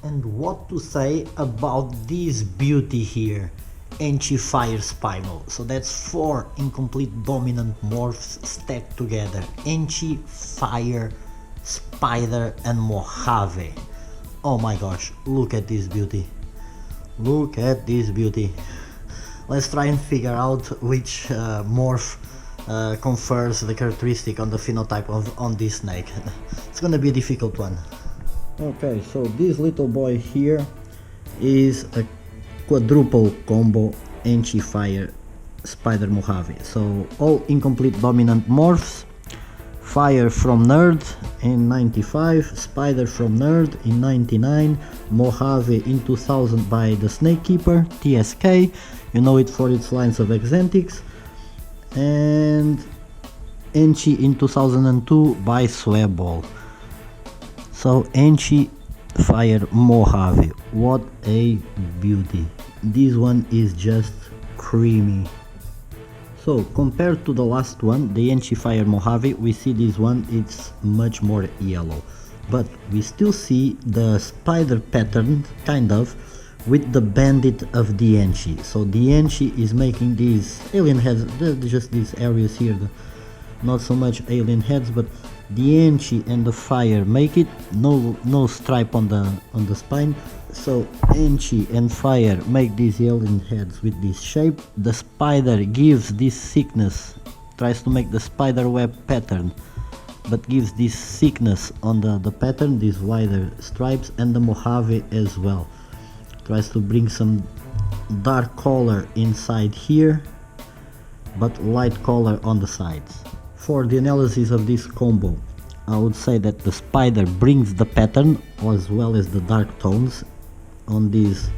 And what to say about this beauty here, Enchi Fire Spinal. So that's four incomplete dominant morphs stacked together. Enchi, Fire, Spider and Mojave. Oh my gosh, look at this beauty. Look at this beauty. Let's try and figure out which morph confers the characteristic on the phenotype on this snake. It's gonna be a difficult one. Okay, so this little boy here is a quadruple combo Enchi Fire Spider Mojave. So all incomplete dominant morphs. Fire from Nerd in 95, Spider from Nerd in 99, Mojave in 2000 by the Snake Keeper, TSK, you know it for its lines of Exentics, and Enchi in 2002 by Swebball. So Enchi Fire Mojave, what a beauty. This one is just creamy. So compared to the last one, the Enchi Fire Mojave, we see this one, it's much more yellow. But we still see the spider pattern, kind of, with the bandit of the Enchi. So the Enchi is making these alien heads, just these areas here, not so much alien heads, but the Enchi and the Fire make it, no stripe on the spine. So Enchi and Fire make these alien heads with this shape. The Spider gives this thickness, tries to make the spider web pattern, but gives this thickness on the pattern, these wider stripes, and the Mojave as well. Tries to bring some dark color inside here, but light color on the sides. For the analysis of this combo, I would say that the Spider brings the pattern as well as the dark tones on these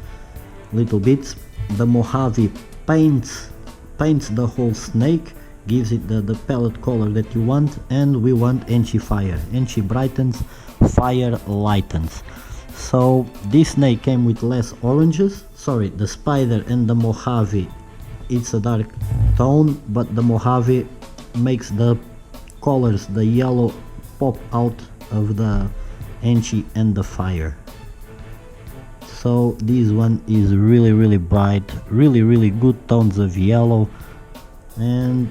little bits. The Mojave paints the whole snake, gives it the palette color that you want, and we want Enchi Fire. Enchi brightens, Fire lightens. So this snake came with less oranges. Sorry, the Spider and the Mojave, it's a dark tone, but the Mojave makes the colors, the yellow, pop out of the Enchi and the Fire. So this one is really bright, really good tones of yellow, and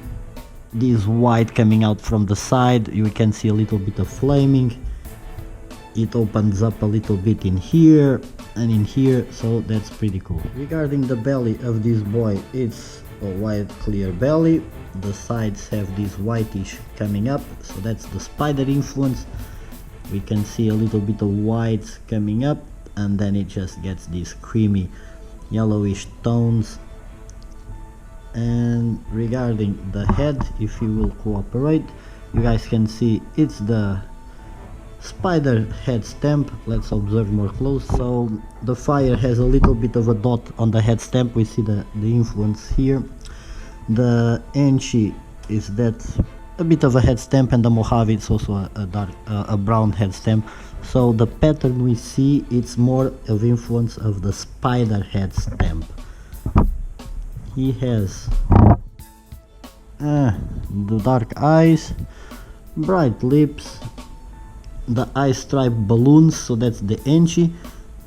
this white coming out from the side. You can see a little bit of flaming. It opens up a little bit in here and in here, so that's pretty cool. Regarding the belly of this boy, it's a white clear belly. The sides have this whitish coming up, so that's the Spider influence. We can see a little bit of whites coming up, and then it just gets these creamy yellowish tones. And regarding the head, if you will cooperate, you guys can see it's the Spider head stamp. Let's observe more close. So the Fire has a little bit of a dot on the head stamp. We see the influence here. The Enchi is that a bit of a head stamp, and the Mojave is also a brown head stamp. So the pattern we see, it's more of influence of the Spider head stamp. He has the dark eyes, bright lips, the eye stripe balloons, so that's the Enchi.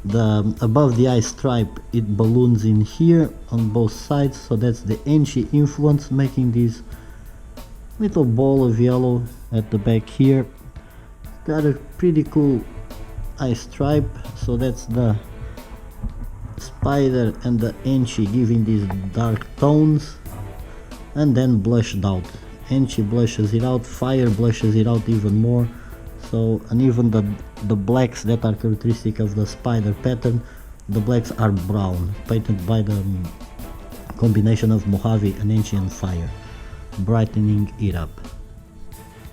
The above the eye stripe, it balloons in here on both sides, so that's the Enchi influence, making this little ball of yellow at the back here. Got a pretty cool eye stripe, so that's the Spider and the Enchi giving these dark tones, and then blushed out. Enchi blushes it out, Fire blushes it out even more. So, and even the blacks that are characteristic of the Spider pattern, the blacks are brown, painted by the combination of Mojave and Enchi and Fire, brightening it up.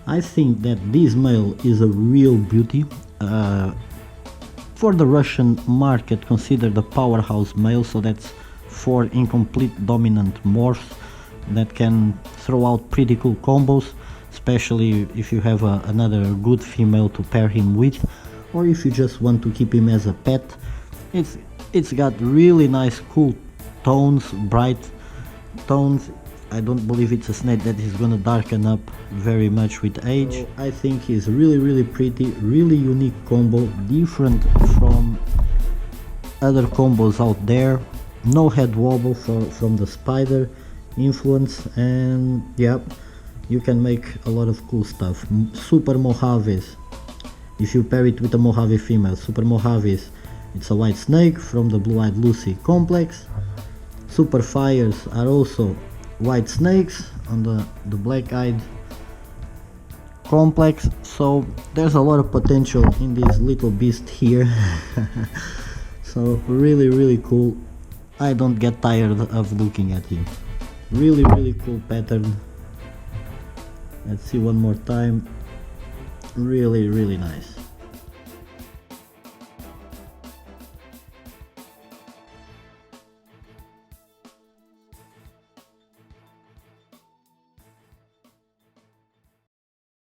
I think that this male is a real beauty. For the Russian market, considered a powerhouse male, so that's 4 incomplete dominant morphs that can throw out pretty cool combos, especially if you have another good female to pair him with, or if you just want to keep him as a pet. It's got really nice cool tones, bright tones. I don't believe it's a snake that is gonna darken up very much with age. So I think he's really pretty, really unique combo, different from other combos out there. No head wobble from the spider influence, and yeah, you can make a lot of cool stuff. Super Mojaves, if you pair it with a Mojave female. Super Mojaves, it's a white snake from the Blue-Eyed Lucy complex. Super Fires are also white snakes on the Black-Eyed complex, so there's a lot of potential in this little beast here. So really cool. I don't get tired of looking at him. Really cool pattern. Let's see one more time. Really nice.